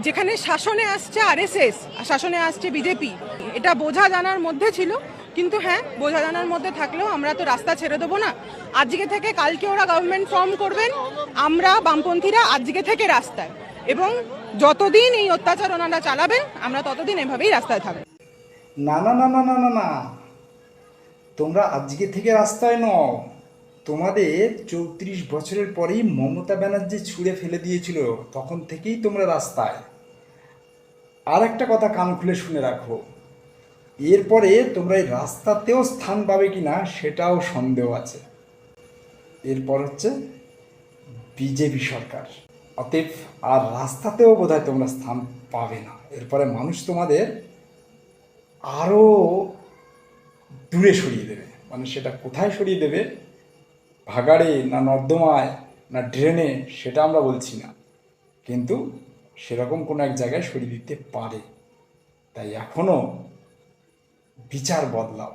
যেখানে শাসনে আসছে আরএসএস, শাসনে আসছে বিজেপি, এটা বোঝা জানার মধ্যে ছিল। কিন্তু হ্যাঁ, বোঝা জানার মধ্যে থাকলেও আমরা তো রাস্তা ছেড়ে দেবো না। আজকে থেকে কালকে ওরা গভর্নমেন্ট ফর্ম করবেন, আমরা বামপন্থীরা আজকে থেকে রাস্তায়, এবং যতদিন এই অত্যাচার ওনারা চালাবেন আমরা ততদিন এভাবেই রাস্তায় থাকবো। না না না না না না না, তোমরা আজকে থেকে রাস্তায় নও। তোমাদের 34 বছরের পরেই মমতা ব্যানার্জি ছুঁড়ে ফেলে দিয়েছিল, তখন থেকেই তোমরা রাস্তায়। আর একটা কথা কান খুলে শুনে রাখো, এরপরে তোমরা এই রাস্তাতেও স্থান পাবে কি না সেটাও সন্দেহ আছে। এরপর হচ্ছে বিজেপি সরকার, অতএব আর রাস্তাতেও বোধহয় তোমরা স্থান পাবে না। এরপরে মানুষ তোমাদের আরও দূরে সরিয়ে দেবে। মানে সেটা কোথায় সরিয়ে দেবে, ভাগাড়ে না নর্দমায় না ড্রেনে, সেটা আমরা বলছি না, কিন্তু সেরকম কোনো এক জায়গায় সরিয়ে দিতে পারে। তাই এখনও বিচার বদলাও।